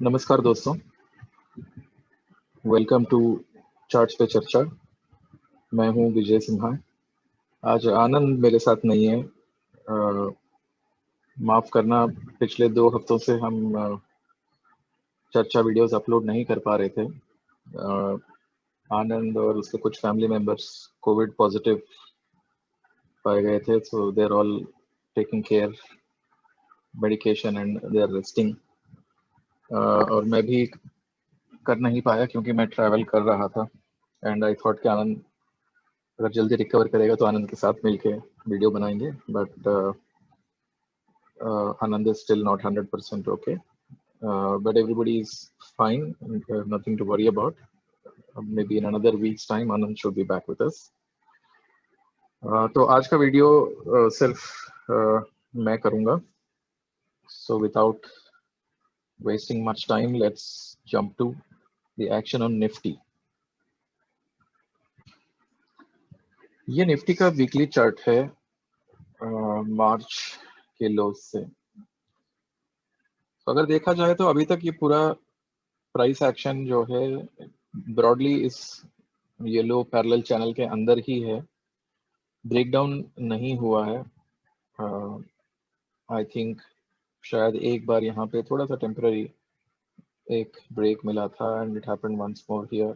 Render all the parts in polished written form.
नमस्कार दोस्तों, welcome to charts पे चर्चा। मैं हूं विजय सिन्हा। आज आनंद मेरे साथ नहीं है। माफ करना, पिछले 2 हफ्तों से हम चर्चा वीडियोस अपलोड नहीं कर पा रहे थे। आनंद और उसके कुछ फैमिली मेंबर्स कोविड पॉजिटिव पाए गए थे, so they are all taking care, medication and they are resting. और मैं भी कर नहीं पाया क्योंकि मैं ट्रैवल कर रहा था। एंड आई थॉट कि आनंद अगर जल्दी रिकवर करेगा तो आनंद के साथ मिलके वीडियो बनाएंगे, but Anand is still not 100% okay, but everybody is fine and nothing to worry about. Maybe in another week's time Anand should be back with us. तो आज का वीडियो सिर्फ मैं करूंगा. So without wasting much time, let's jump to the action on Nifty. ये Nifty का weekly chart है मार्च के लो से. तो अगर देखा जाए तो अभी तक ये पूरा प्राइस एक्शन जो है ब्रॉडली इस येलो पैरेलल चैनल के अंदर ही है, ब्रेकडाउन नहीं हुआ है. आई थिंक शायद एक बार यहाँ पे थोड़ा सा टेम्पररी एक ब्रेक मिला था and it happened once more here,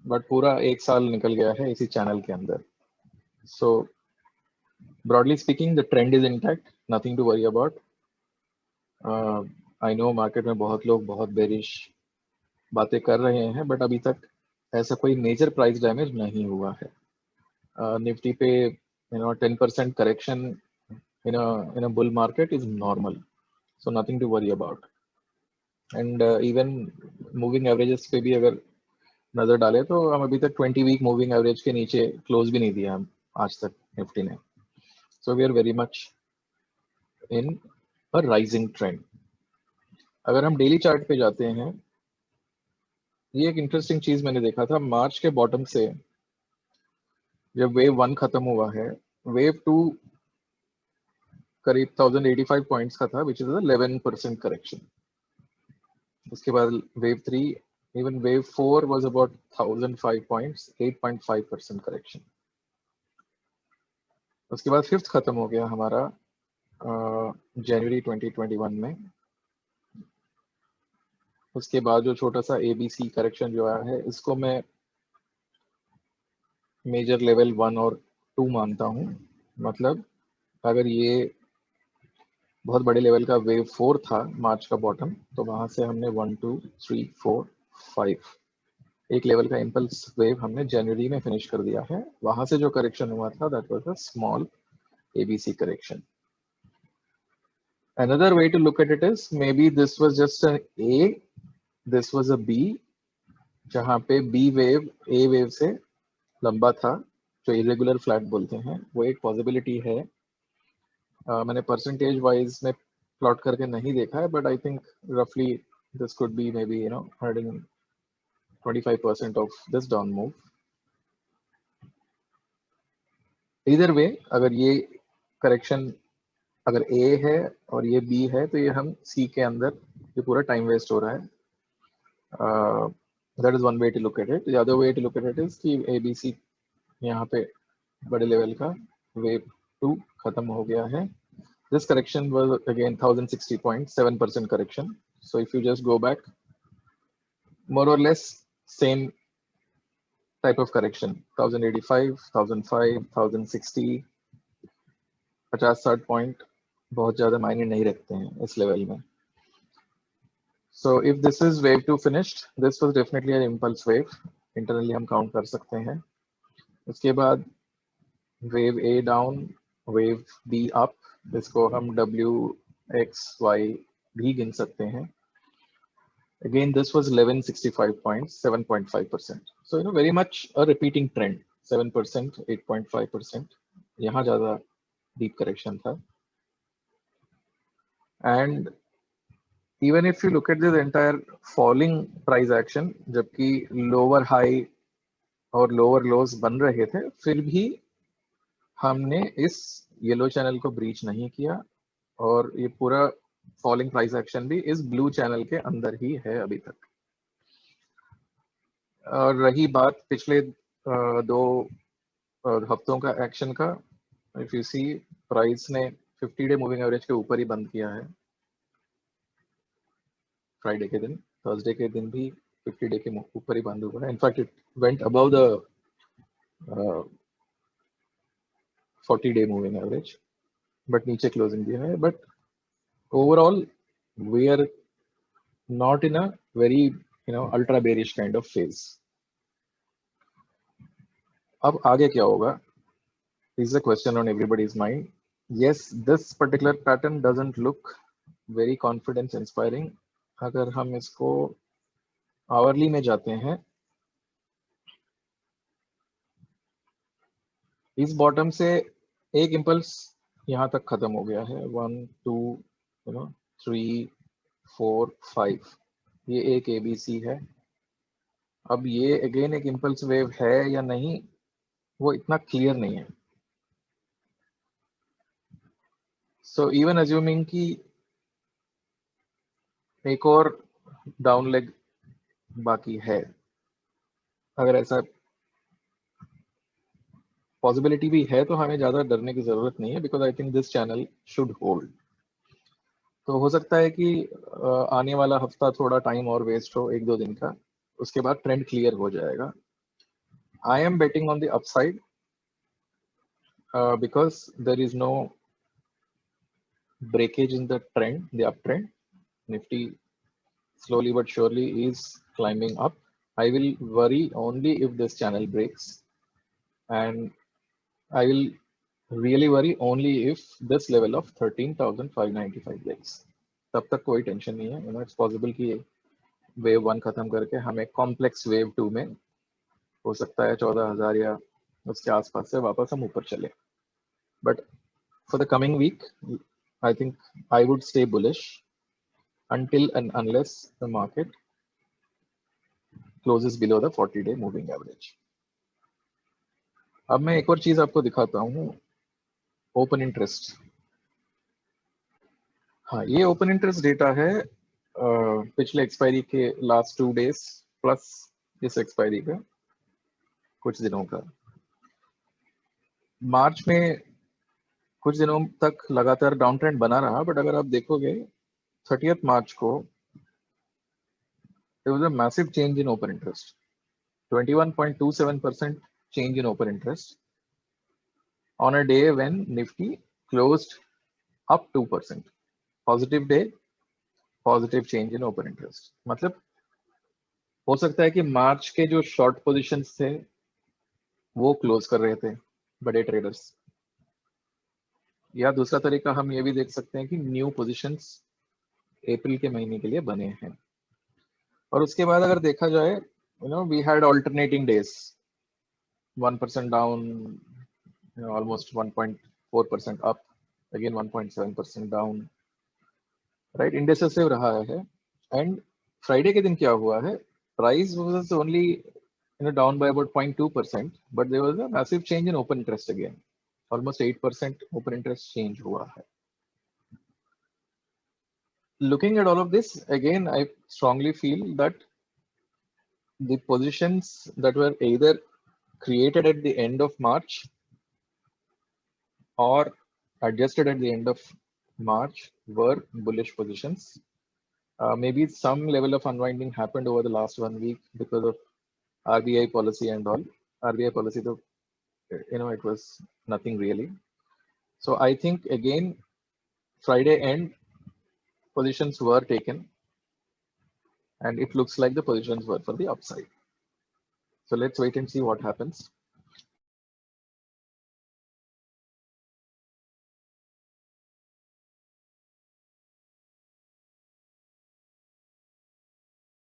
but पूरा 1 साल निकल गया है इसी चैनल के अंदर. So broadly speaking the trend is intact, nothing to worry about. I know market में बहुत लोग बहुत बेरिश बातें कर रहे हैं, बट अभी तक ऐसा कोई मेजर प्राइस डैमेज नहीं हुआ है. निफ्टी पे 10% correction in a bull market is normal, so nothing to worry about. And even moving averages पे भी अगर नजर डाले तो हम अभी तक 20 वीक मूविंग एवरेज के नीचे क्लोज भी नहीं दिया हम आज तक निफ्टी ने. So we are very much in a rising trend. अगर हम डेली चार्ट पे जाते हैं, ये एक इंटरेस्टिंग चीज मैंने देखा था. मार्च के बॉटम से जब वेव 1 खत्म हुआ है, वेव 2 करीब 1085 पॉइंट्स का था, विच इज 11% करेक्शन. उसके बाद wave 3, even wave 4 was about 1005 points, 8.5% correction. उसके बाद फिफ्थ खत्म हो गया हमारा जनवरी 2021 में. उसके बाद जो छोटा सा ABC करेक्शन जो आया है, इसको मैं मेजर लेवल 1 और 2 मानता हूँ. मतलब अगर ये बहुत बड़े लेवल का वेव 4 था मार्च का बॉटम, तो वहां से हमने 1 2 3 4 5 एक लेवल का इम्पल्स वेव हमने जनवरी में फिनिश कर दिया है. वहां से जो करेक्शन हुआ था that was a small ABC correction. Another way to look at it is maybe this was just an A, this was a B, जहाँ पे B वेव A वेव से लंबा था, जो इरेगुलर फ्लैट बोलते हैं, वो एक पॉसिबिलिटी है. मैंने परसेंटेज वाइज में प्लॉट करके नहीं देखा है, बट आई थिंक रफली this could be may be herding 25% of this down move. इधर वे अगर ये करेक्शन अगर A है और ये B है, तो ये हम C के अंदर ये पूरा टाइम वेस्ट हो रहा है. That is one way to look at it. The other way to look at it is कि ABC यहाँ पे बड़े लेवल का वेव 2 खत्म हो गया है. This correction was again 1060 points, 7% correction. So if you just go back, more or less same type of correction, 1085, 1005, 1060, 50-60 point बहुत ज्यादा मायने नहीं रखते हैं इस लेवल में. So if this is wave 2 finished, this was definitely an impulse wave. Internally हम count कर सकते हैं. उसके बाद wave A down, wave B up, इसको हम WXY भी गिन सकते हैं. Again, this was 1165 points, 7.5%. So very much a repeating trend. 7%, 8.5%. यहाँ ज़्यादा deep correction था. And even if you look at this entire falling price action, जबकि lower high और lower lows बन रहे थे, फिर भी हमने इस येलो चैनल को ब्रीच नहीं किया और ये पूरा फॉलिंग प्राइस एक्शन भी इस ब्लू चैनल के अंदर ही है अभी तक। और रही बात पिछले दो हफ्तों का एक्शन का, इफ यू सी प्राइस ने 50 डे मूविंग एवरेज के ऊपर ही बंद किया है फ्राइडे के दिन, थर्सडे के दिन भी 50 डे के ऊपर ही बंद हुआ है। In fact it went above the 40 day moving average, but नीचे क्लोजिंग दिया है। But overall we are not in a very ultra bearish kind of phase. अब आगे क्या होगा is a question on everybody's mind. Yes, this particular pattern doesn't look very confidence inspiring. अगर हम इसको आवरली में जाते हैं, इस बॉटम से एक इम्पल्स यहाँ तक खत्म हो गया है, 1 2 3 4 5, ये एक ABC है। अब ये अगेन एक इम्पल्स वेव है या नहीं, वो इतना क्लियर नहीं है। सो इवन अज्यूमिंग कि एक और डाउन लेग बाकी है, अगर ऐसा पॉसिबिलिटी भी है तो हमें ज्यादा डरने की जरूरत नहीं है, because I think this channel should hold. तो हो सकता है कि आने वाला हफ्ता थोड़ा टाइम और वेस्ट हो, 1-2 दिन का, उसके बाद ट्रेंड क्लियर हो जाएगा। I am betting on the upside because there is no breakage in the trend, the uptrend. Nifty slowly but surely is climbing up. I will worry only if this channel breaks, and I will really worry only if this level of 13,595 breaks. तब तक कोई tension नहीं है। It's possible कि wave 1 खत्म करके हमें complex wave 2 में हो सकता है 14,000 या उसके आसपास से वापस हम ऊपर चले। But for the coming week I think I would stay bullish until and unless the market closes below the 40-day moving average. अब मैं एक और चीज आपको दिखाता हूँ, ओपन इंटरेस्ट। हाँ, ये ओपन इंटरेस्ट डेटा है पिछले एक्सपायरी के लास्ट 2 डेज प्लस इस एक्सपायरी का कुछ दिनों का। मार्च में कुछ दिनों तक लगातार डाउन ट्रेंड बना रहा, बट अगर आप देखोगे 30th मार्च को there was a massive change in open interest, 21.27% change in open interest on a day when Nifty closed up 2%. Positive day, positive change in open interest. मतलब हो सकता है कि मार्च के जो शॉर्ट पोजीशंस थे वो क्लोज कर रहे थे बड़े ट्रेडर्स, या दूसरा तरीका हम ये भी देख सकते हैं कि न्यू पोजीशंस अप्रैल के महीने के लिए बने हैं। और उसके बाद अगर देखा जाए, we had alternating days, 1% down, almost 1.4% up, again 1.7% down, right, indecisive रहा है। एंड फ्राइडे के दिन क्या हुआ है, price was only down by about 0.2%, but there was a massive change in open interest again, almost 8% open interest change हुआ है। Looking at all of this, again I strongly feel that the positions that were either created at the end of March or adjusted at the end of March were bullish positions. Maybe some level of unwinding happened over the last 1 week because of RBI policy and all. RBI policy, though, it was nothing really. So I think again, Friday end positions were taken, and it looks like the positions were for the upside. So let's wait and see what happens.